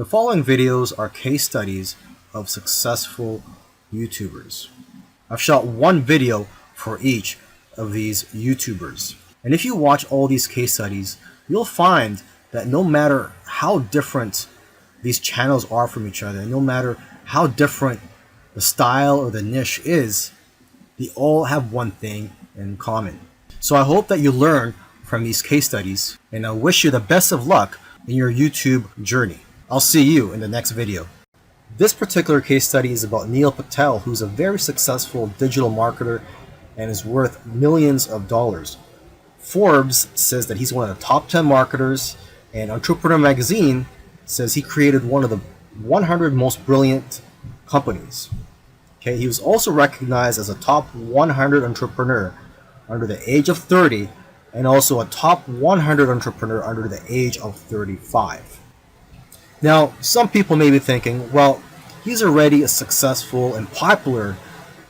The following videos are case studies of successful YouTubers. I've shot one video for each of these YouTubers. And if you watch all these case studies, you'll find that no matter how different these channels are from each other, no matter how different the style or the niche is, they all have one thing in common. So I hope that you learn from these case studies, and I wish you the best of luck in your YouTube journey. I'll see you in the next video. This particular case study is about Neil Patel, who's a very successful digital marketer and is worth millions of dollars. Forbes says that he's one of the top 10 marketers, and Entrepreneur Magazine says he created one of the 100 most brilliant companies. Okay, he was also recognized as a top 100 entrepreneur under the age of 30 and also a top 100 entrepreneur under the age of 35. Now, some people may be thinking, well, he's already a successful and popular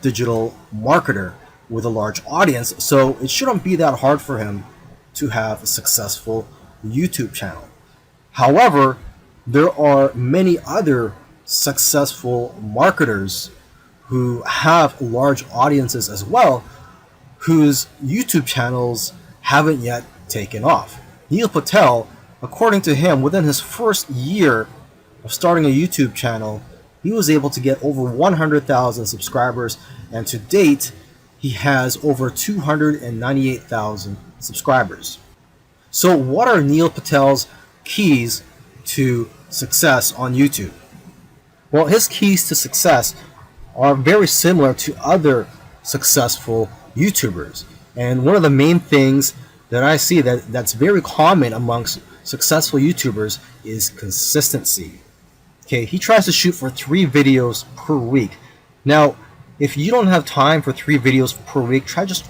digital marketer with a large audience, so it shouldn't be that hard for him to have a successful YouTube channel. However, there are many other successful marketers who have large audiences as well, whose YouTube channels haven't yet taken off. Neil Patel, according to him, within his first year of starting a YouTube channel, he was able to get over 100,000 subscribers, and to date, he has over 298,000 subscribers. So what are Neil Patel's keys to success on YouTube? Well, his keys to success are very similar to other successful YouTubers. And one of the main things that I see that's very common amongst successful YouTubers is consistency. Okay, he tries to shoot for 3 videos per week. Now, if you don't have time for 3 videos per week, try just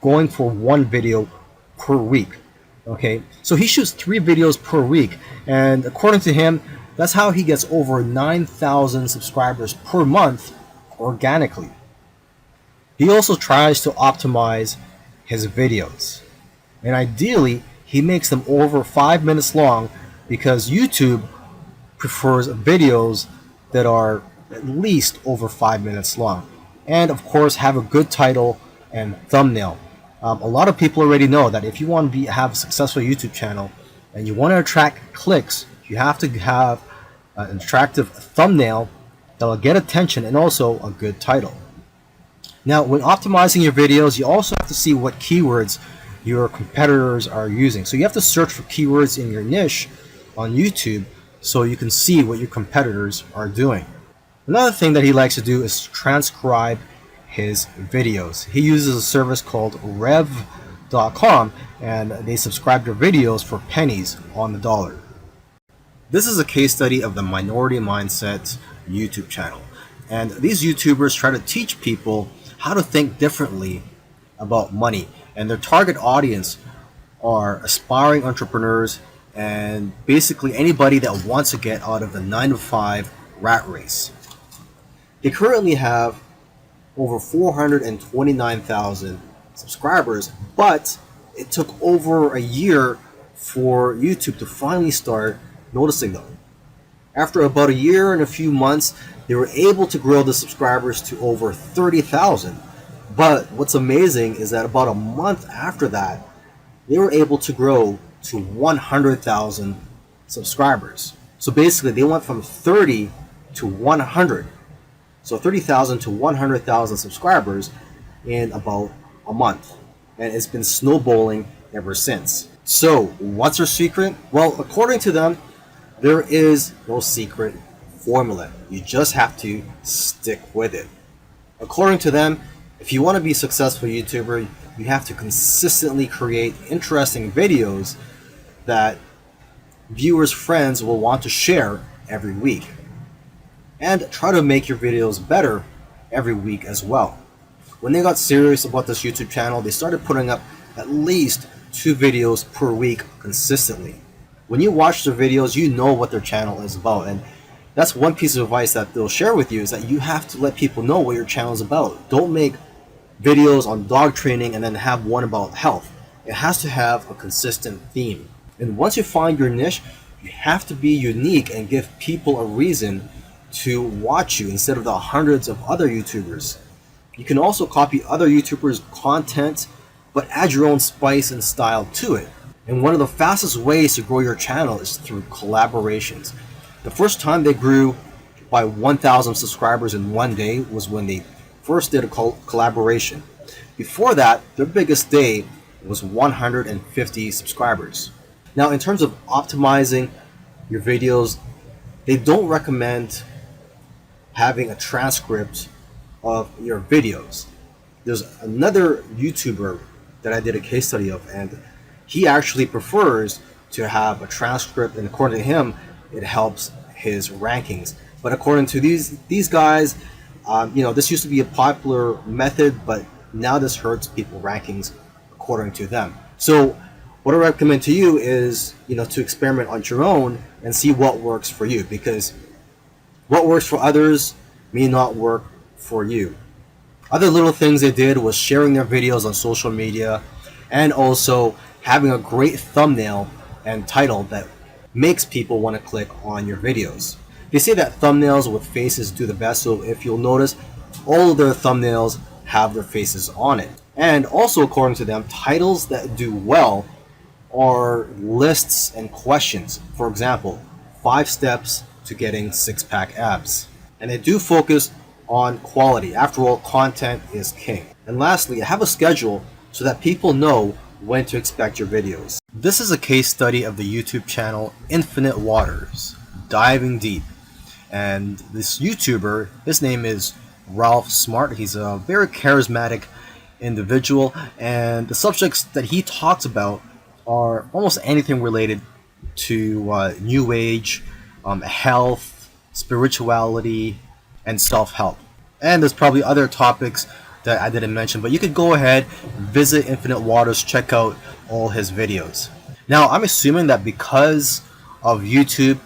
going for 1 video per week. Okay, so he shoots 3 videos per week, and according to him, that's how he gets over 9,000 subscribers per month organically. He also tries to optimize his videos, and ideally he makes them over 5 minutes long, because YouTube prefers videos that are at least over 5 minutes long, and of course have a good title and thumbnail. A lot of people already know that if you want to have a successful YouTube channel and you want to attract clicks, you have to have an attractive thumbnail that will get attention and also a good title. Now, when optimizing your videos, you also have to see what keywords your competitors are using. So you have to search for keywords in your niche on YouTube so you can see what your competitors are doing. Another thing that he likes to do is transcribe his videos. He uses a service called rev.com, and they subscribe to videos for pennies on the dollar. This is a case study of the Minority Mindset YouTube channel. And these YouTubers try to teach people how to think differently about money. And their target audience are aspiring entrepreneurs and basically anybody that wants to get out of the 9-to-5 rat race. They currently have over 429,000 subscribers, but it took over a year for YouTube to finally start noticing them. After about a year and a few months, they were able to grow the subscribers to over 30,000. But what's amazing is that about a month after that, they were able to grow to 100,000 subscribers. So basically, they went from 30 to 100. So 30,000 to 100,000 subscribers in about a month. And it's been snowballing ever since. So what's their secret? Well, according to them, there is no secret formula. You just have to stick with it. According to them, if you want to be a successful YouTuber, you have to consistently create interesting videos that viewers' friends will want to share every week. And try to make your videos better every week as well. When they got serious about this YouTube channel, they started putting up at least 2 videos per week consistently. When you watch their videos, you know what their channel is about, and that's one piece of advice that they'll share with you, is that you have to let people know what your channel is about. Don't make videos on dog training and then have one about health. It has to have a consistent theme. And once you find your niche, You have to be unique and give people a reason to watch you instead of the hundreds of other YouTubers. You can also copy other YouTubers' content, but add your own spice and style to it. And one of the fastest ways to grow your channel is through collaborations. The first time they grew by 1,000 subscribers in one day was when they first did a collaboration. Before that, their biggest day was 150 subscribers. Now, in terms of optimizing your videos, they don't recommend having a transcript of your videos. There's another YouTuber that I did a case study of, and he actually prefers to have a transcript, and according to him, it helps his rankings. But according to these guys, this used to be a popular method, but now this hurts people's rankings according to them. So what I recommend to you is, to experiment on your own and see what works for you, because what works for others may not work for you. Other little things they did was sharing their videos on social media and also having a great thumbnail and title that makes people want to click on your videos. They say that thumbnails with faces do the best, so if you'll notice, all of their thumbnails have their faces on it. And also, according to them, titles that do well are lists and questions. For example, 5 steps to getting 6-pack abs. And they do focus on quality. After all, content is king. And lastly, have a schedule so that people know when to expect your videos. This is a case study of the YouTube channel Infinite Waters, diving deep. And this YouTuber, his name is Ralph Smart. He's a very charismatic individual, and the subjects that he talks about are almost anything related to New Age, health, spirituality, and self-help. And there's probably other topics that I didn't mention, but you could go ahead, visit Infinite Waters, check out all his videos. Now, I'm assuming that because of YouTube,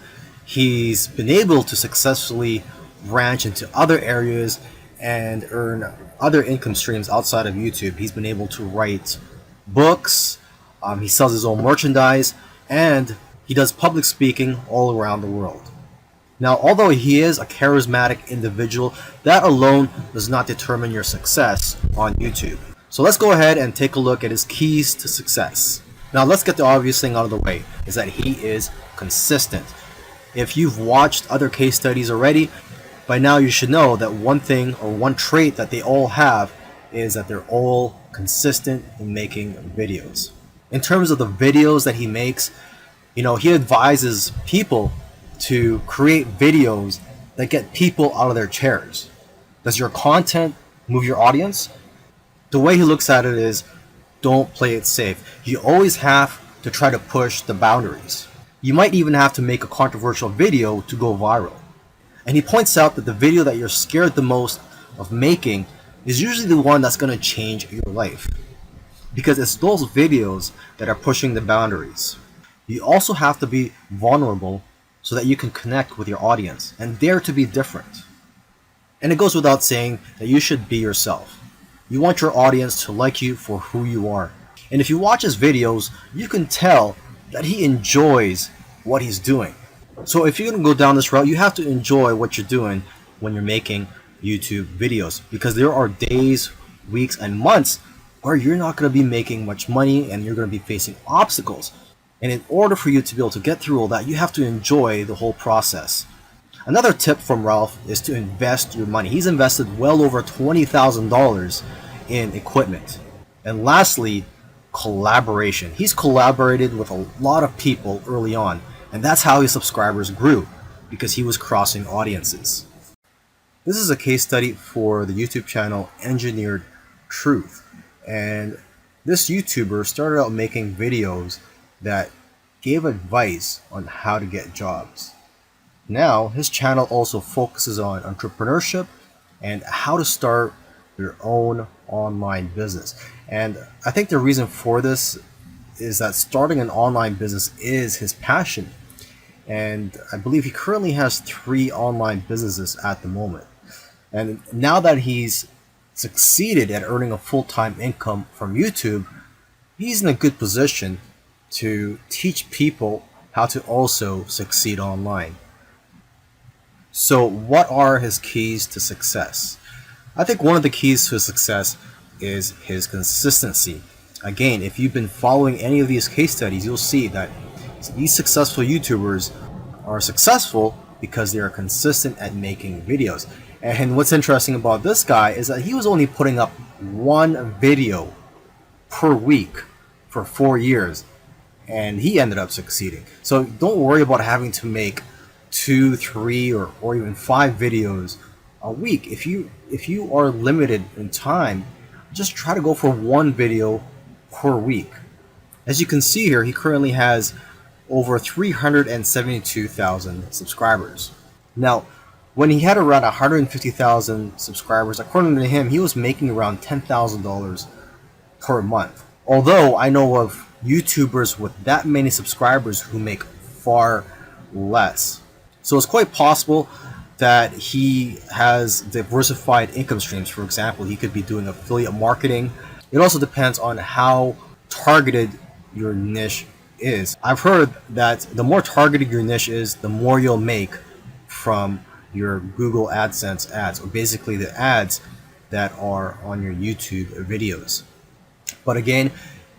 he's been able to successfully branch into other areas and earn other income streams outside of YouTube. He's been able to write books, he sells his own merchandise, and he does public speaking all around the world. Now, although he is a charismatic individual, that alone does not determine your success on YouTube. So let's go ahead and take a look at his keys to success. Now, let's get the obvious thing out of the way, is that he is consistent. If you've watched other case studies already, by now you should know that one thing or one trait that they all have is that they're all consistent in making videos. In terms of the videos that he makes, he advises people to create videos that get people out of their chairs. Does your content move your audience? The way he looks at it is, don't play it safe. You always have to try to push the boundaries. You might even have to make a controversial video to go viral. And he points out that the video that you're scared the most of making is usually the one that's going to change your life, because it's those videos that are pushing the boundaries. You also have to be vulnerable so that you can connect with your audience and dare to be different. And it goes without saying that you should be yourself. You want your audience to like you for who you are. And if you watch his videos, you can tell that he enjoys what he's doing. So if you're going to go down this route, you have to enjoy what you're doing when you're making YouTube videos, because there are days, weeks, and months where you're not going to be making much money and you're going to be facing obstacles. And in order for you to be able to get through all that, you have to enjoy the whole process. Another tip from Ralph is to invest your money. He's invested well over $20,000 in equipment. And lastly, collaboration. He's collaborated with a lot of people early on, and that's how his subscribers grew, because he was crossing audiences. This is a case study for the YouTube channel Engineered Truth. And this YouTuber started out making videos that gave advice on how to get jobs. Now, his channel also focuses on entrepreneurship and how to start your own online business. And I think the reason for this is that starting an online business is his passion. And I believe he currently has 3 online businesses at the moment. And now that he's succeeded at earning a full-time income from YouTube, he's in a good position to teach people how to also succeed online. So what are his keys to success? I think one of the keys to success is his consistency. Again, if you've been following any of these case studies, you'll see that these successful YouTubers are successful because they are consistent at making videos. And what's interesting about this guy is that he was only putting up one video per week for 4 years, and he ended up succeeding. So don't worry about having to make 2, 3, or even 5 videos a week. If you are limited in time, just try to go for one video per week. As you can see here, he currently has over 372,000 subscribers. Now, when he had around 150,000 subscribers, according to him, he was making around $10,000 per month. Although I know of YouTubers with that many subscribers who make far less. So it's quite possible that he has diversified income streams. For example, he could be doing affiliate marketing. It also depends on how targeted your niche is. I've heard that the more targeted your niche is, the more you'll make from your Google AdSense ads, or basically the ads that are on your YouTube videos. But again,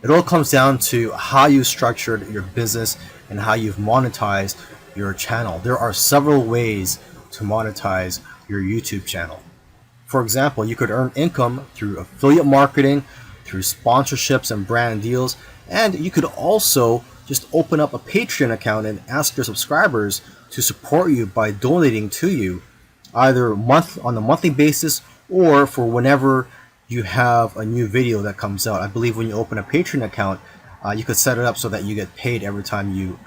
it all comes down to how you structured your business and how you've monetized your channel. There are several ways to monetize your YouTube channel. For example, you could earn income through affiliate marketing, through sponsorships and brand deals, and you could also just open up a Patreon account and ask your subscribers to support you by donating to you, either on a monthly basis or for whenever you have a new video that comes out. I believe when you open a Patreon account, you could set it up so that you get paid every time you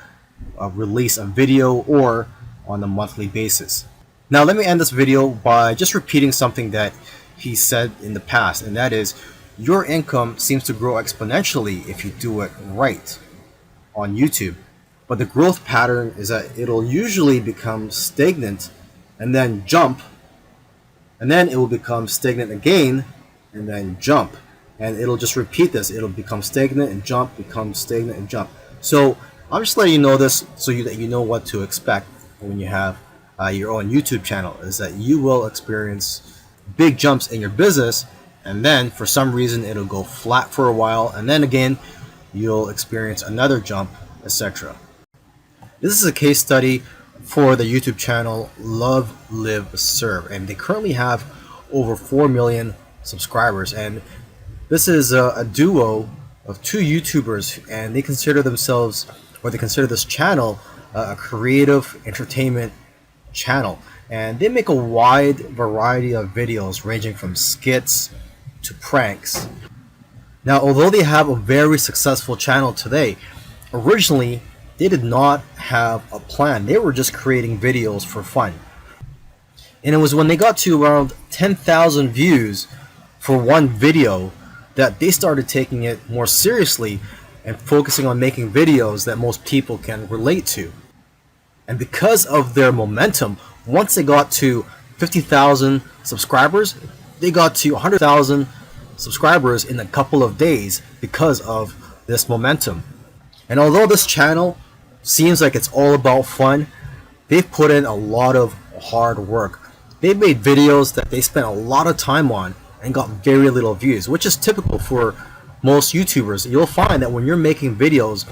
release a video, or on a monthly basis. Now let me end this video by just repeating something that he said in the past, and that is, your income seems to grow exponentially if you do it right on YouTube. But the growth pattern is that it'll usually become stagnant and then jump, and then it will become stagnant again and then jump, and it'll just repeat this. It'll become stagnant and jump, become stagnant and jump. So I'm just letting you know this so that you know what to expect when you have your own YouTube channel, is that you will experience big jumps in your business, and then for some reason it'll go flat for a while, and then again you'll experience another jump, etc. This is a case study for the YouTube channel Love, Live, Serve, and they currently have over 4 million subscribers. And this is a duo of 2 YouTubers, and they consider themselves, or they consider this channel, a creative entertainment channel. And they make a wide variety of videos ranging from skits to pranks. Now, although they have a very successful channel today, originally they did not have a plan. They were just creating videos for fun. And it was when they got to around 10,000 views for one video that they started taking it more seriously and focusing on making videos that most people can relate to. And because of their momentum, once they got to 50,000 subscribers, they got to 100,000 subscribers in a couple of days because of this momentum. And although this channel seems like it's all about fun, they've put in a lot of hard work. They made videos that they spent a lot of time on and got very little views, which is typical for most YouTubers. You'll find that when you're making videos,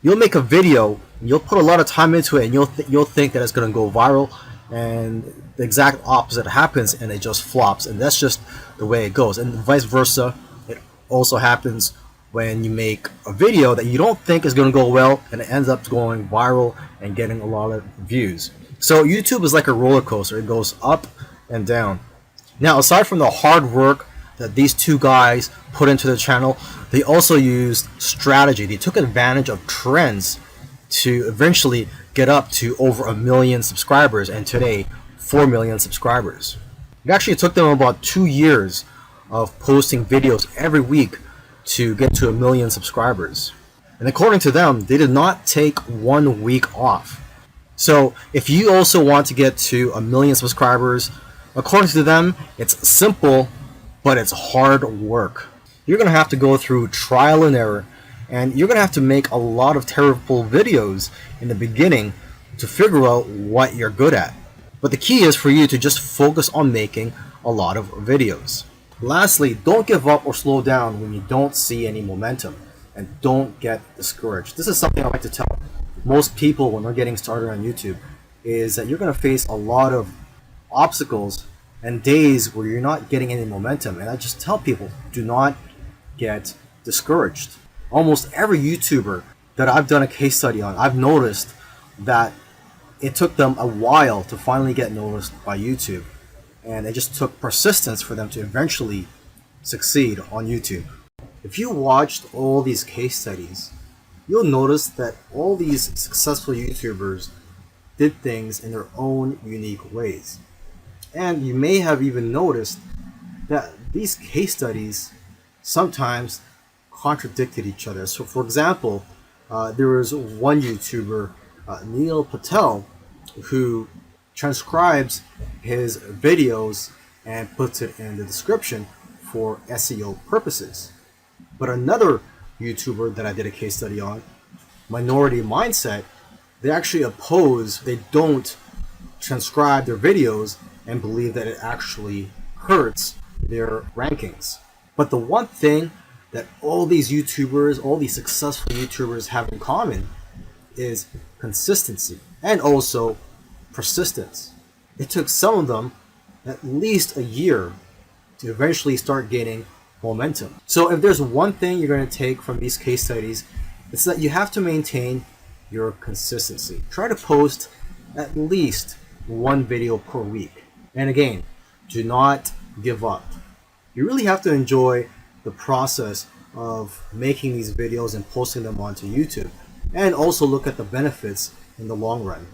you'll make a video, you'll put a lot of time into it, and you'll think that it's going to go viral, and the exact opposite happens and it just flops. And that's just the way it goes. And vice versa, it also happens when you make a video that you don't think is going to go well and it ends up going viral and getting a lot of views. So YouTube is like a roller coaster. It goes up and down. Now, aside from the hard work that these 2 guys put into the channel, they also used strategy. They took advantage of trends to eventually get up to over 1 million subscribers, and today 4 million subscribers. It actually took them about 2 years of posting videos every week to get to 1 million subscribers. And according to them, they did not take 1 week off. So if you also want to get to 1 million subscribers, according to them, it's simple, but it's hard work. You're going to have to go through trial and error. And you're going to have to make a lot of terrible videos in the beginning to figure out what you're good at. But the key is for you to just focus on making a lot of videos. Lastly, don't give up or slow down when you don't see any momentum, and don't get discouraged. This is something I like to tell most people when they're getting started on YouTube, is that you're going to face a lot of obstacles and days where you're not getting any momentum. And I just tell people, do not get discouraged. Almost every YouTuber that I've done a case study on, I've noticed that it took them a while to finally get noticed by YouTube. And it just took persistence for them to eventually succeed on YouTube. If you watched all these case studies, you'll notice that all these successful YouTubers did things in their own unique ways. And you may have even noticed that these case studies sometimes contradicted each other. So for example, there was one YouTuber, Neil Patel, who transcribes his videos and puts it in the description for SEO purposes. But another YouTuber that I did a case study on, Minority Mindset, they actually oppose, they don't transcribe their videos and believe that it actually hurts their rankings. But the one thing that all these YouTubers, all these successful YouTubers have in common is consistency and also persistence. It took some of them at least a year to eventually start gaining momentum. So if there's one thing you're going to take from these case studies, it's that you have to maintain your consistency. Try to post at least one video per week. And again, do not give up. You really have to enjoy the process of making these videos and posting them onto YouTube, and also look at the benefits in the long run.